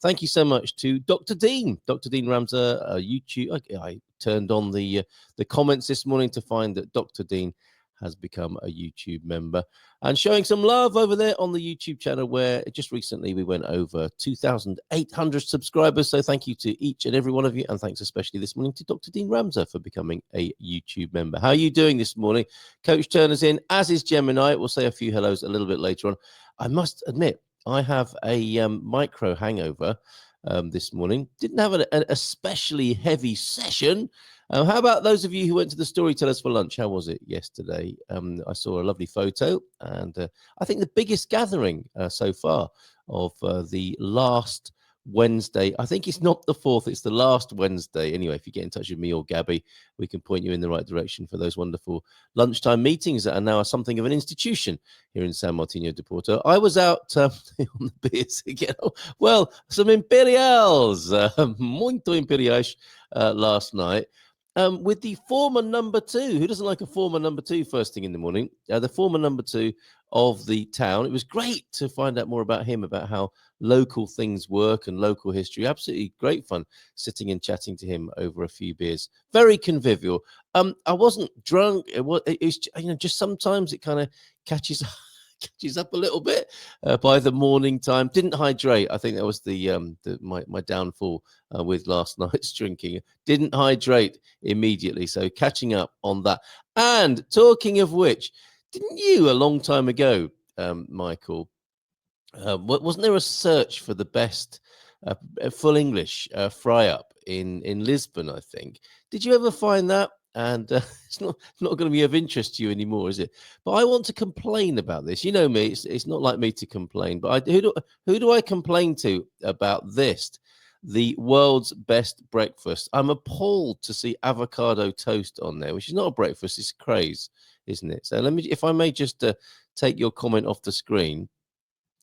thank you so much to Dr. Dean Ramsar, YouTube. I turned on the comments this morning to find that Dr. Dean has become a YouTube member and showing some love over there on the YouTube channel, where just recently we went over 2,800 subscribers. So thank you to each and every one of you, and thanks especially this morning to Dr. Dean Ramsar for becoming a YouTube member. How are you doing this morning? Coach Turner's in, as is Gemini. We'll say a few hellos a little bit later on. I must admit, I have a micro hangover this morning. Didn't have an especially heavy session. How about those of you who went to the Storytellers for lunch? How was it yesterday? I saw a lovely photo, and I think the biggest gathering so far of the last Wednesday. I think it's not the 4th, it's the last Wednesday. Anyway, if you get in touch with me or Gabby, we can point you in the right direction for those wonderful lunchtime meetings that are now something of an institution here in San Martino de Porto. I was out on the beers again. Well, some Imperials, muito Imperiais last night. With the former number 2, who doesn't like a former number 2 first thing in the morning? The former number 2 of the town. It was great to find out more about him, about how local things work and local history. Absolutely great fun sitting and chatting to him over a few beers. Very convivial. I wasn't drunk. It's just sometimes it kind of catches up a little bit by the morning time. Didn't hydrate. I think that was my downfall with last night's drinking. Didn't hydrate immediately, so catching up on that. And talking of which, didn't you a long time ago, Michael, wasn't there a search for the best full English fry up in Lisbon, I think? Did you ever find that? And it's not going to be of interest to you anymore, is it? But I want to complain about this. You know me; it's not like me to complain. But who do I complain to about this? The world's best breakfast. I'm appalled to see avocado toast on there, which is not a breakfast; it's a craze, isn't it? So let me, if I may, just take your comment off the screen.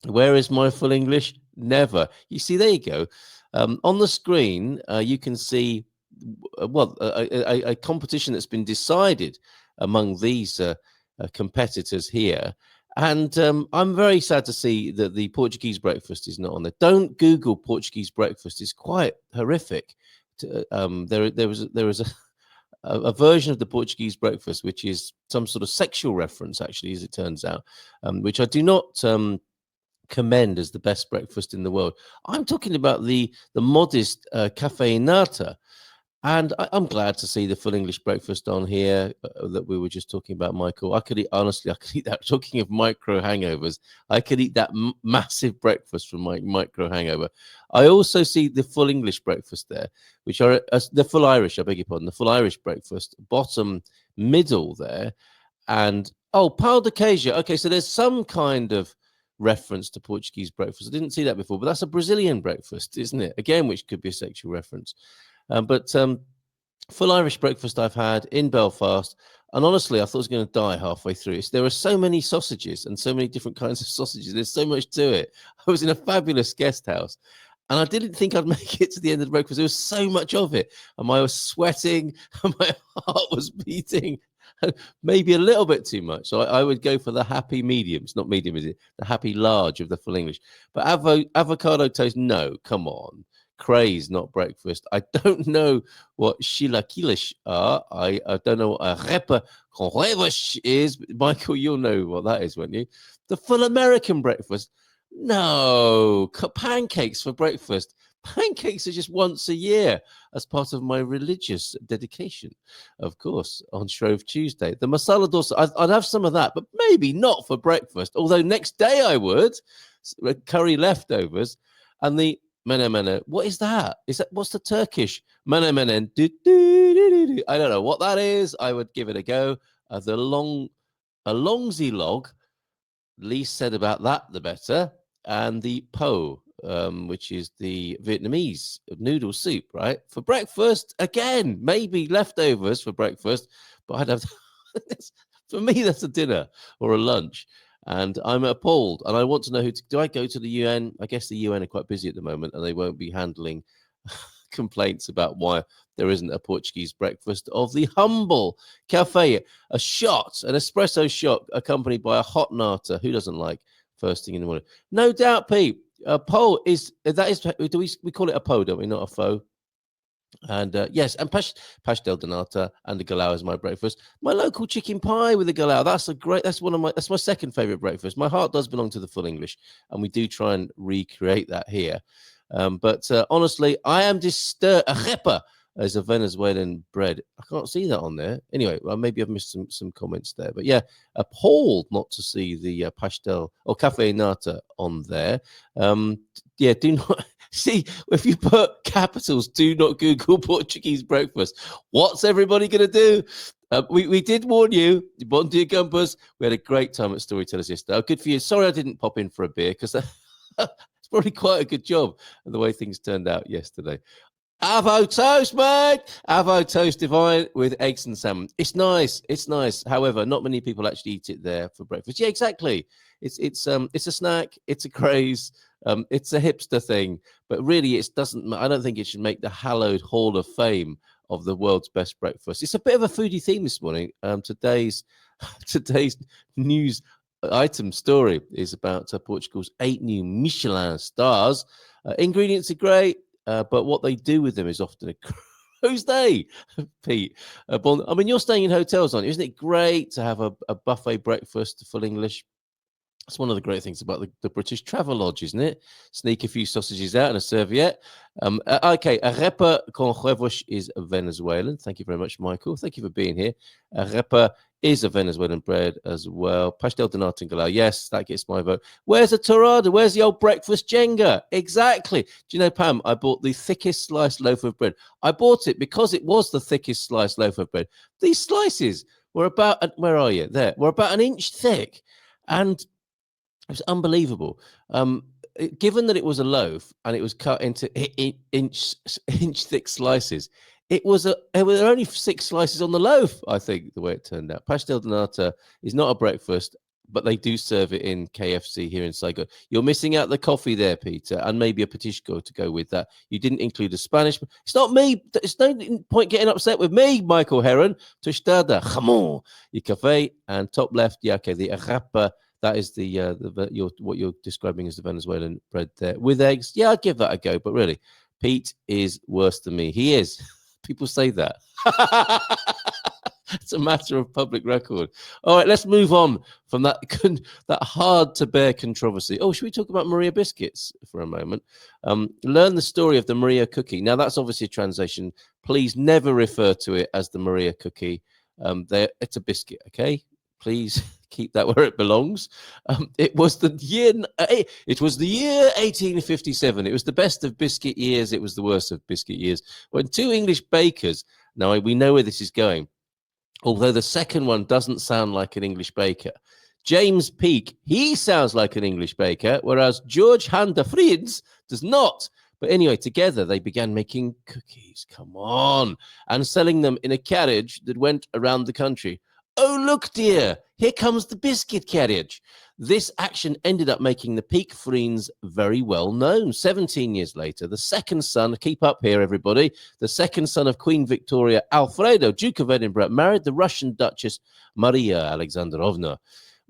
Where is my full English? Never. You see, there you go. On the screen, you can see. A competition that's been decided among these competitors here. And I'm very sad to see that the Portuguese breakfast is not on there. Don't Google Portuguese breakfast. It's quite horrific. There is a version of the Portuguese breakfast, which is some sort of sexual reference, actually, as it turns out, which I do not commend as the best breakfast in the world. I'm talking about the modest cafe nata. And I'm glad to see the full English breakfast on here that we were just talking about, Michael. I could eat that. Talking of micro hangovers, I could eat that massive breakfast from my micro hangover. I also see the full English breakfast there, which are the full Irish, I beg your pardon, the full Irish breakfast, bottom, middle there. And, pão de queijo. Okay, so there's some kind of reference to Portuguese breakfast. I didn't see that before, but that's a Brazilian breakfast, isn't it? Again, which could be a sexual reference. But full Irish breakfast I've had in Belfast, and honestly, I thought I was going to die halfway through. There are so many sausages and so many different kinds of sausages. There's so much to it. I was in a fabulous guest house, and I didn't think I'd make it to the end of the breakfast. There was so much of it, and I was sweating, and my heart was beating, maybe a little bit too much. So I would go for the happy medium. It's not medium, is it? The happy large of the full English. But avocado toast, no, come on. Craze, not breakfast. I don't know what chilaquiles are. I don't know what a repa con huevos is. Michael, you'll know what that is, won't you? The full American breakfast. No, pancakes for breakfast. Pancakes are just once a year as part of my religious dedication, of course, on Shrove Tuesday. The masala dosa, I'd have some of that, but maybe not for breakfast. Although next day I would. Curry leftovers. And the menemene. What is that? What's the Turkish menemene? I don't know what that is. I would give it a go. The longzi log. Least said about that, the better. And the po, which is the Vietnamese noodle soup, right? For breakfast, again, maybe leftovers for breakfast, but I'd have for me, that's a dinner or a lunch. And I'm appalled, and I want to know do I go to the UN? I guess the UN are quite busy at the moment, and they won't be handling complaints about why there isn't a Portuguese breakfast of the humble cafe. A shot, an espresso shot, accompanied by a hot nata. Who doesn't like first thing in the morning? No doubt, Pete. A pole is that is do we call it a po, don't we? Not a faux. And yes, and pastel de nata and the galao is my breakfast. My local chicken pie with the galao. That's my second favorite breakfast. My heart does belong to the full English, and we do try and recreate that here. But honestly, I am disturbed. Arepa is a Venezuelan bread. I can't see that on there. Anyway, well, maybe I've missed some comments there. But yeah, appalled not to see the pastel or cafe nata on there. Yeah, do not see if you put capitals. Do not Google Portuguese breakfast. What's everybody going to do? We did warn you. Bon dia Gumpers. We had a great time at Storytellers yesterday. Oh, good for you. Sorry I didn't pop in for a beer because it's probably quite a good job of the way things turned out yesterday. Avo toast, mate. Avo toast divine with eggs and salmon. It's nice. It's nice. However, not many people actually eat it there for breakfast. Yeah, exactly. It's a snack. It's a craze. It's a hipster thing. But really, it doesn't. I don't think it should make the hallowed Hall of Fame of the world's best breakfast. It's a bit of a foodie theme this morning. Today's news item story is about Portugal's 8 new Michelin stars. Ingredients are great. But what they do with them is often a who's they, Pete? I mean, you're staying in hotels, aren't you? Isn't it great to have a buffet breakfast, full English? It's one of the great things about the British travel lodge, isn't it? Sneak a few sausages out and a serviette. Okay, arepa con huevos is Venezuelan. Thank you very much, Michael. Thank you for being here. Arepa is a Venezuelan bread as well. Pastel de nata and galao. Yes, that gets my vote. Where's a torrada? Where's the old breakfast Jenga? Exactly. Do you know, Pam, I bought the thickest sliced loaf of bread. I bought it because it was the thickest sliced loaf of bread. These slices were about, where are you? There. Were about an inch thick. And it was unbelievable. Given that it was a loaf and it was cut into inch thick slices, there were only 6 slices on the loaf. I think the way it turned out. Pastel de nata is not a breakfast, but they do serve it in KFC here in Saigon. You're missing out the coffee there, Peter, and maybe a petisco to go with that. You didn't include a Spanish. It's not me. It's no point getting upset with me, Michael Heron. Tostada, jamón, y café, and top left, yeah, okay, the arepa. That is what you're describing as the Venezuelan bread there with eggs. Yeah, I'd give that a go. But really, Pete is worse than me. He is. People say that. It's a matter of public record. All right, let's move on from that hard to bear controversy. Oh, should we talk about Maria biscuits for a moment? Learn the story of the Maria cookie. Now, that's obviously a translation. Please never refer to it as the Maria cookie. It's a biscuit, okay? Please keep that where it belongs. It was the year 1857. It was the best of biscuit years. It was the worst of biscuit years. When 2 English bakers, now we know where this is going, although the second one doesn't sound like an English baker. James Peake, he sounds like an English baker, whereas George Han de Vries does not. But anyway, together they began making cookies, come on, and selling them in a carriage that went around the country. Oh, look, dear, here comes the biscuit carriage. This action ended up making the Peake Friends very well known. 17 years later, the second son, keep up here, everybody, the second son of Queen Victoria, Alfredo, Duke of Edinburgh, married the Russian Duchess Maria Alexandrovna.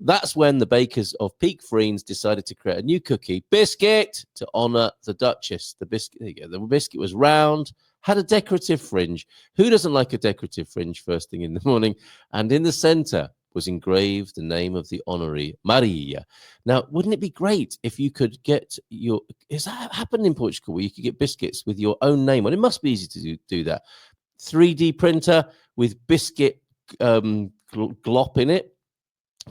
That's when the bakers of Peake Friends decided to create a new cookie, biscuit, to honor the Duchess. The biscuit was round, had a decorative fringe. Who doesn't like a decorative fringe first thing in the morning? And in the center was engraved the name of the honoree, Maria. Now, wouldn't it be great if you could get is that happened in Portugal, where you could get biscuits with your own name on? It must be easy to do that. 3D printer with biscuit glop in it.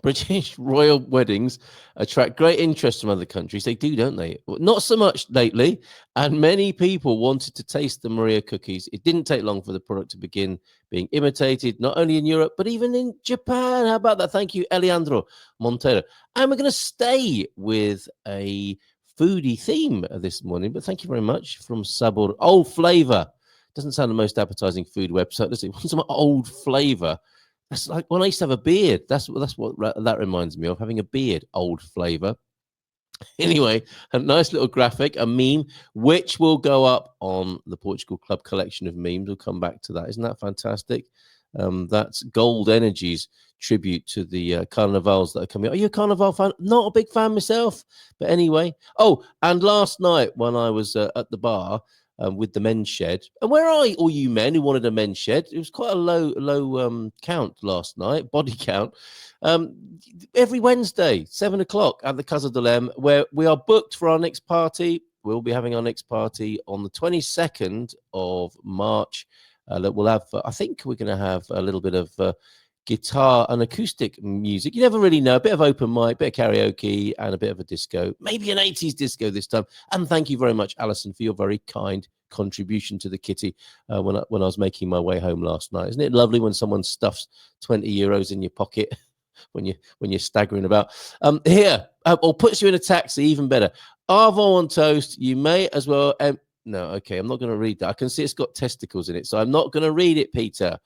British royal weddings attract great interest from other countries. They do, don't they? Not so much lately. And many people wanted to taste the Maria cookies. It didn't take long for the product to begin being imitated, not only in Europe, but even in Japan. How about that? Thank you, Alejandro Montero. And we're going to stay with a foodie theme this morning, but thank you very much from Sabor. Old flavor. Doesn't sound the most appetizing food website, does it? Want some old flavor? That's like when I used to have a beard. That's what that reminds me of, having a beard. Old flavor. Anyway, a nice little graphic, a meme, which will go up on the Portugal Club collection of memes. We'll come back to that. Isn't that fantastic? That's Gold Energy's tribute to the carnivals that are coming. Are you a carnival fan? Not a big fan myself, but anyway. Oh, and last night when I was at the bar with the men's shed, and where are all you men who wanted a men's shed? It was quite a low count last night, body count. Every Wednesday, 7 o'clock at the Casa de Lem, where we are booked for our next party. We'll be having our next party on the 22nd of March. We'll have, I think we're going to have a little bit of guitar and acoustic music. You never really know. A bit of open mic, bit of karaoke, and a bit of a disco. Maybe an 80s disco this time. And thank you very much, Alison, for your very kind contribution to the kitty when I was making my way home last night. Isn't it lovely when someone stuffs 20 euros in your pocket when you're staggering about? Here, or puts you in a taxi, even better. Arvo on toast. You may as well. No, okay, I'm not going to read that. I can see it's got testicles in it, so I'm not going to read it, Peter.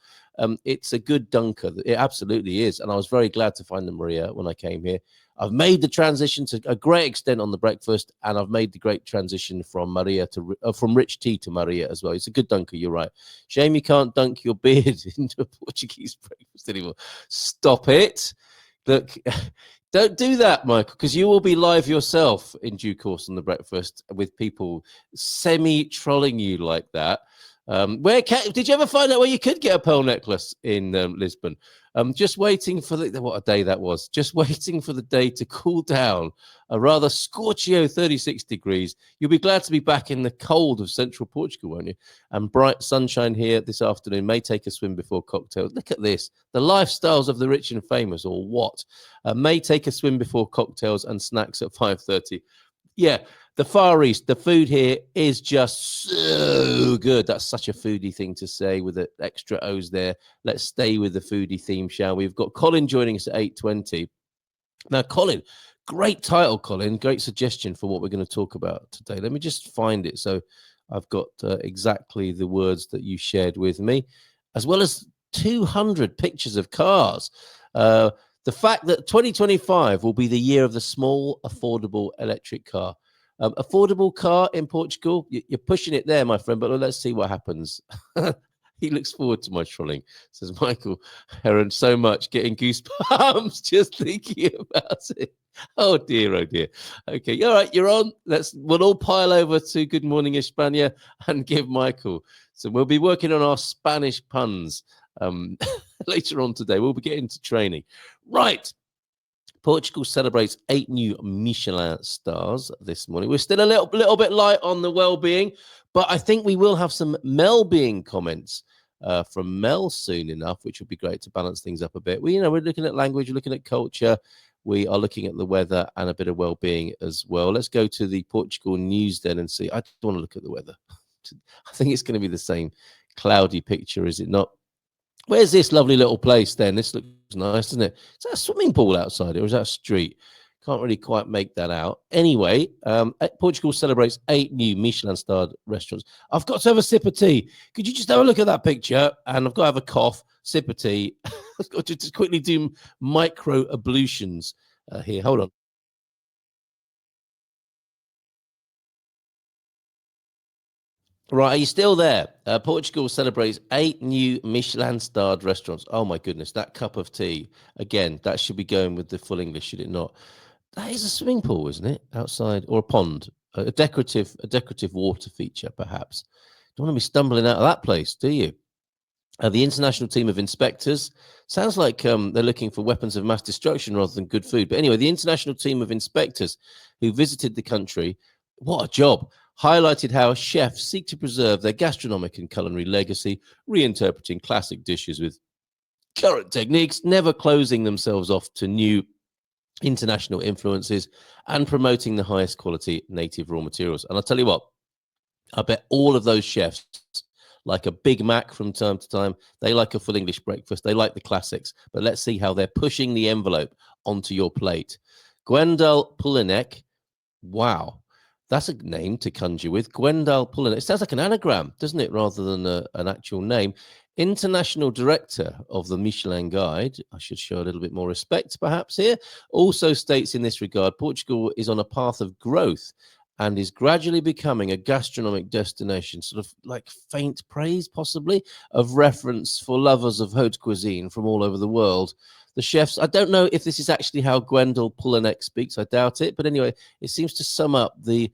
It's a good dunker. It absolutely is. And I was very glad to find the Maria when I came here. I've made the transition to a great extent on the breakfast, and I've made the great transition from Maria to from rich tea to Maria as well. It's a good dunker. You're right. Shame you can't dunk your beard into a Portuguese breakfast anymore. Stop it. Look, don't do that, Michael, because you will be live yourself in due course on the breakfast with people semi-trolling you like that. Did you ever find out where you could get a pearl necklace in Lisbon? Just waiting for what a day that was. Just waiting for the day to cool down. A rather scorchio 36 degrees. You'll be glad to be back in the cold of central Portugal, won't you? And bright sunshine here this afternoon. May take a swim before cocktails. Look at this. The lifestyles of the rich and famous, or what? May take a swim before cocktails and snacks at 5:30. Yeah, the Far East, the food here is just so good. That's such a foodie thing to say with the extra O's there. Let's stay with the foodie theme, shall we? We've got Colin joining us at 8:20. Now, Colin, great title, Colin. Great suggestion for what we're going to talk about today. Let me just find it. So I've got exactly the words that you shared with me, as well as 200 pictures of cars. The fact that 2025 will be the year of the small, affordable electric car. Affordable car in Portugal, you're pushing it there, my friend, but let's see what happens. He looks forward to my trolling, says Michael Heron. So much, getting goosebumps just thinking about it. Oh dear, oh dear. Okay, all right, you're on. We'll all pile over to Good Morning España and give Michael. So we'll be working on our Spanish puns later on today. We'll be getting to training. Right. Portugal celebrates 8 new Michelin stars this morning. We're still a little bit light on the well-being, but I think we will have some Mel-being comments from Mel soon enough, which will be great to balance things up a bit. We're looking at language, we're looking at culture, we are looking at the weather and a bit of well-being as well. Let's go to the Portugal news then and see. I don't want to look at the weather. I think it's going to be the same cloudy picture, is it not? Where's this lovely little place then? This looks nice, doesn't it? Is that a swimming pool outside, or is that a street? Can't really quite make that out. Anyway, Portugal celebrates 8 new Michelin-starred restaurants. I've got to have a sip of tea. Could you just have a look at that picture? And I've got to have a cough, sip of tea. I've got to just quickly do micro ablutions here. Hold on. Right, are you still there? Portugal celebrates 8 new Michelin-starred restaurants. Oh my goodness, that cup of tea. Again, that should be going with the full English, should it not? That is a swimming pool, isn't it? Outside, or a pond, a decorative water feature, perhaps. Don't want to be stumbling out of that place, do you? The international team of inspectors, sounds like they're looking for weapons of mass destruction rather than good food. But anyway, the international team of inspectors who visited the country, what a job, highlighted how chefs seek to preserve their gastronomic and culinary legacy, reinterpreting classic dishes with current techniques, never closing themselves off to new international influences, and promoting the highest quality native raw materials. And I'll tell you what, I bet all of those chefs like a Big Mac from time to time. They like a full English breakfast. They like the classics. But let's see how they're pushing the envelope onto your plate. Gwendal Pulinek. Wow. That's a name to conjure with. Gwendal Pulinek. It sounds like an anagram, doesn't it, rather than an actual name. International director of the Michelin Guide, I should show a little bit more respect perhaps here, also states in this regard, Portugal is on a path of growth and is gradually becoming a gastronomic destination, sort of like faint praise, possibly, of reference for lovers of haute cuisine from all over the world. The chefs, I don't know if this is actually how Gwendol Pulanek speaks, I doubt it, but anyway, it seems to sum up the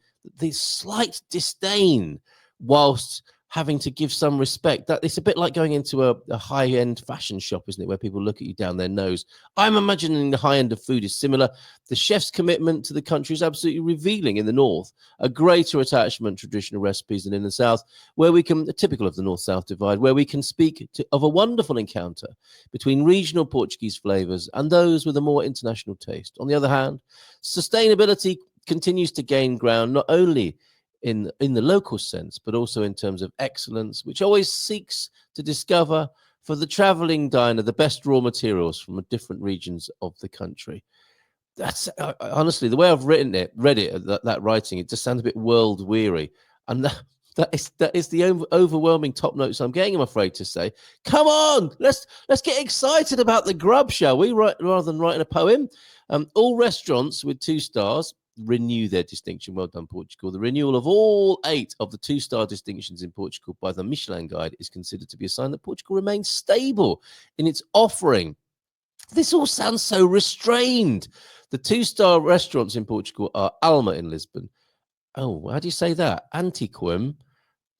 slight disdain whilst having to give some respect. That it's a bit like going into a high-end fashion shop, isn't it, where people look at you down their nose. I'm imagining the high end of food is similar. The chef's commitment to the country is absolutely revealing in the north, a greater attachment to traditional recipes than in the south, where we can, typical of the north-south divide, where we can speak of a wonderful encounter between regional Portuguese flavors and those with a more international taste. On the other hand, sustainability continues to gain ground, not only in the local sense, but also in terms of excellence, which always seeks to discover for the traveling diner the best raw materials from different regions of the country. That's honestly the way I've read it, that writing, it just sounds a bit world weary, and that is the overwhelming top notes I'm getting, I'm afraid to say. Come on, let's get excited about the grub, shall we? Rather than writing a poem. All restaurants with 2 stars renew their distinction. Well done, Portugal. The renewal of all 8 of the 2-star distinctions in Portugal by the Michelin Guide is considered to be a sign that Portugal remains stable in its offering. This all sounds so restrained. The 2-star restaurants in Portugal are Alma in Lisbon. Oh, how do you say that? Antiquum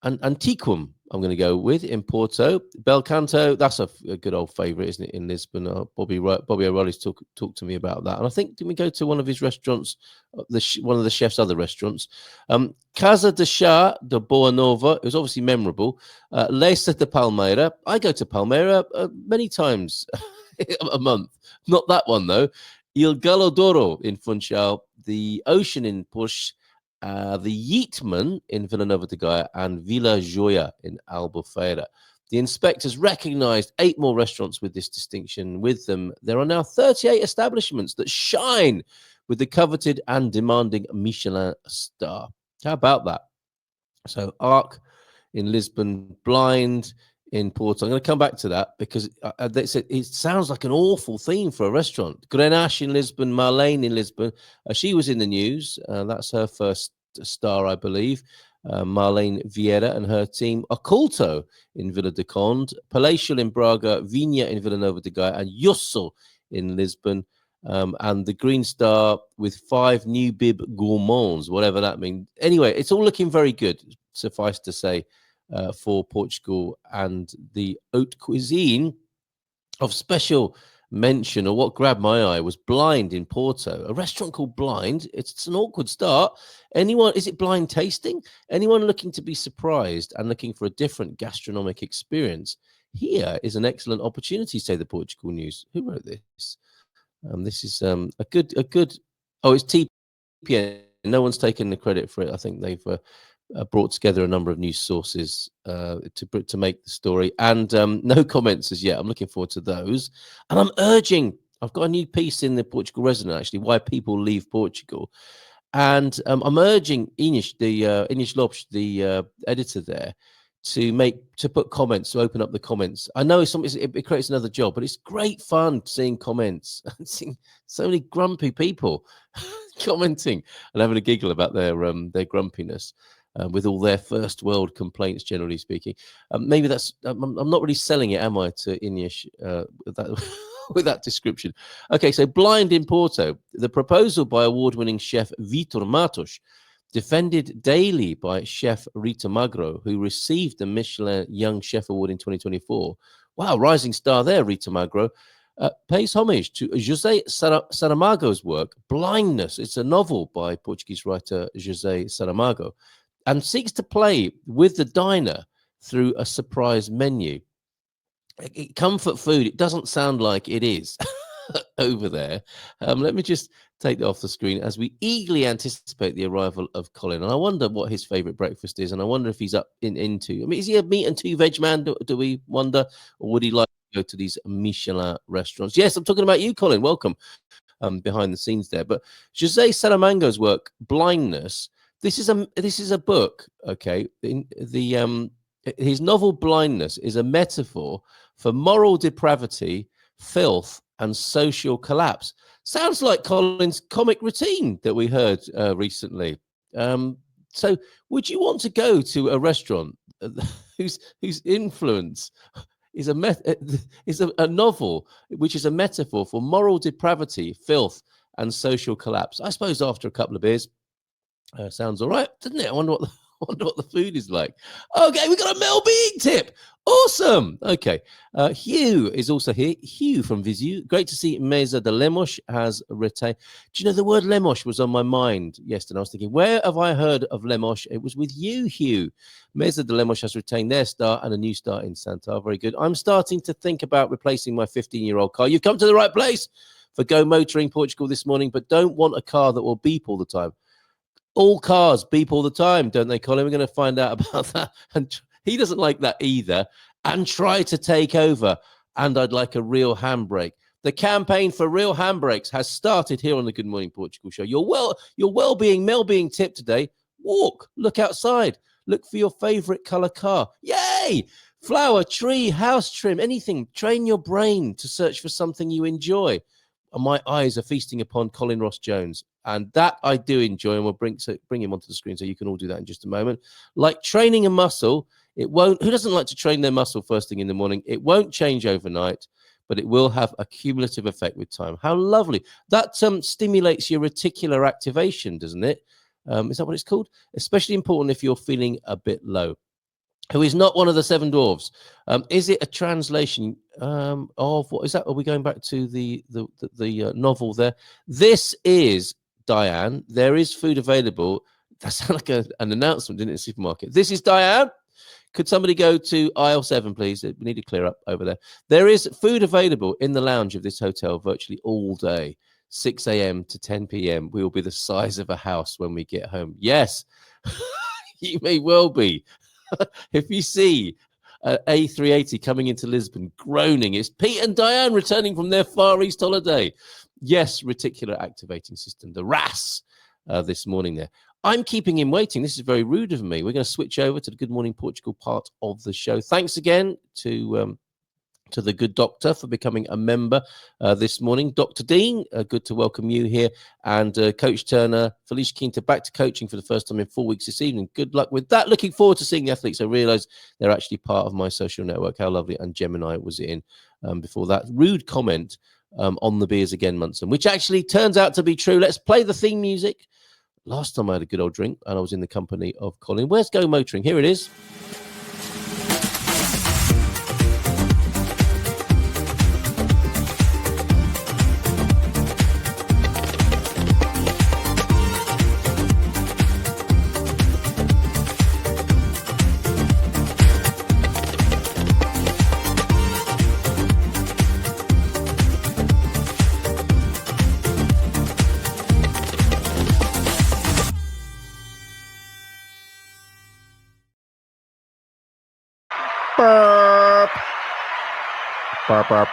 and Antiquum, I'm going to go with in Porto. Belcanto, that's a good old favourite, isn't it, in Lisbon? Bobby O'Reilly's talked to me about that. And I think, did we go to one of his restaurants, one of the chef's other restaurants? Casa de Chá de Boa Nova, it was obviously memorable. Leça de Palmeira, I go to Palmeira many times a month. Not that one, though. Il Galo d'Oro in Funchal, the Ocean in Push, the Yeatman in Villanova de Gaia, and Vila Joia in Albufeira. The inspectors recognized 8 more restaurants with this distinction. With them, there are now 38 establishments that shine with the coveted and demanding Michelin star. How about that? So Arc in Lisbon, Blind in Porto. I'm going to come back to that because it sounds like an awful theme for a restaurant. Grenache in Lisbon, Marlene in Lisbon. She was in the news. That's her first star, I believe. Marlene Vieira and her team. Oculto in Vila de Conde. Palatial in Braga. Vinha in Villanova de Gaia. And Yussel in Lisbon. And the Green Star with 5 new bib gourmands, whatever that means. Anyway, it's all looking very good, suffice to say. For Portugal, and the haute cuisine of special mention, or what grabbed my eye, was Blind in Porto, a restaurant called Blind. It's an awkward start. Is it blind tasting? Anyone looking to be surprised and looking for a different gastronomic experience, here is an excellent opportunity, say the Portugal News. Who wrote this? This is a good. Oh, it's TPN. No one's taken the credit for it. I think they've brought together a number of news sources to make the story, and no comments as yet. I'm looking forward to those, and I've got a new piece in the Portugal Resident, actually, why people leave Portugal, and I'm urging Inish Lopes, the editor there, to put comments, to open up the comments. I know it creates another job, but it's great fun seeing comments and seeing so many grumpy people commenting and having a giggle about their grumpiness. With all their first world complaints, generally speaking. Maybe that's, I'm not really selling it, am I, to Inish with that description? Okay, so Blind in Porto, the proposal by award-winning chef Vitor Matos, defended daily by chef Rita Magro, who received the Michelin Young Chef Award in 2024. Wow, rising star there, Rita Magro. Pays homage to José Saramago's work, Blindness. It's a novel by Portuguese writer José Saramago, and seeks to play with the diner through a surprise menu. Comfort food, it doesn't sound like it is over there. Let me just take that off the screen as we eagerly anticipate the arrival of Colin. And I wonder what his favourite breakfast is, and I wonder if he's into... I mean, is he a meat and 2 veg man, do we wonder? Or would he like to go to these Michelin restaurants? Yes, I'm talking about you, Colin. Welcome behind the scenes there. But José Saramago's work, Blindness... This is a book, okay? His novel Blindness is a metaphor for moral depravity, filth, and social collapse. Sounds like Colin's comic routine that we heard recently. So would you want to go to a restaurant whose influence is a novel which is a metaphor for moral depravity, filth, and social collapse? I suppose after a couple of beers, sounds all right, doesn't it? I wonder what the food is like. Okay, we got a Mel Being tip. Awesome. Okay. Hugh is also here. Hugh from Visu. Great to see Mesa de Lemos has retained. Do you know the word Lemos was on my mind yesterday? I was thinking, where have I heard of Lemos? It was with you, Hugh. Mesa de Lemos has retained their start and a new start in Santa. Very good. I'm starting to think about replacing my 15-year-old car. You've come to the right place for Go Motoring Portugal this morning, but don't want a car that will beep all the time. All cars beep all the time, don't they, Colin? We're going to find out about that. And he doesn't like that either. And try to take over. And I'd like a real handbrake. The campaign for real handbrakes has started here on the Good Morning Portugal show. Your well-being, Mel-being tip today: walk, look outside, look for your favorite color car. Yay! Flower, tree, house trim, anything. Train your brain to search for something you enjoy. And my eyes are feasting upon Colin Ross Jones, and that I do enjoy, and we'll bring him onto the screen so you can all do that in just a moment. Like training a muscle, it won't. Who doesn't like to train their muscle first thing in the morning? It won't change overnight, but it will have a cumulative effect with time. How lovely! That stimulates your reticular activation, doesn't it? Is that what it's called? Especially important if you're feeling a bit low. Who is not one of the seven dwarfs? Is it a translation of what is that? Are we going back to the novel there? This is Diane. There is food available. That sounded like an announcement, didn't it, in the supermarket? This is Diane. Could somebody go to aisle 7, please? We need to clear up over there. There is food available in the lounge of this hotel virtually all day, 6 a.m. to 10 p.m. We will be the size of a house when we get home. Yes, you may well be. If you see A380 coming into Lisbon groaning, it's Pete and Diane returning from their Far East holiday. Yes, reticular activating system, the RAS, this morning there. I'm keeping him waiting. This is very rude of me. We're going to switch over to the Good Morning Portugal part of the show. Thanks again to the good doctor for becoming a member this morning. Dr. Dean, good to welcome you here. And Coach Turner, Felicia Quinta, back to coaching for the first time in 4 weeks this evening. Good luck with that. Looking forward to seeing the athletes. I realise they're actually part of my social network. How lovely. And Gemini was in before that. Rude comment on the beers again, Munson, which actually turns out to be true. Let's play the theme music. Last time I had a good old drink and I was in the company of Colin. Where's Go Motoring? Here it is. Burp. Burp, burp.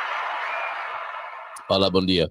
Hola, bon dia.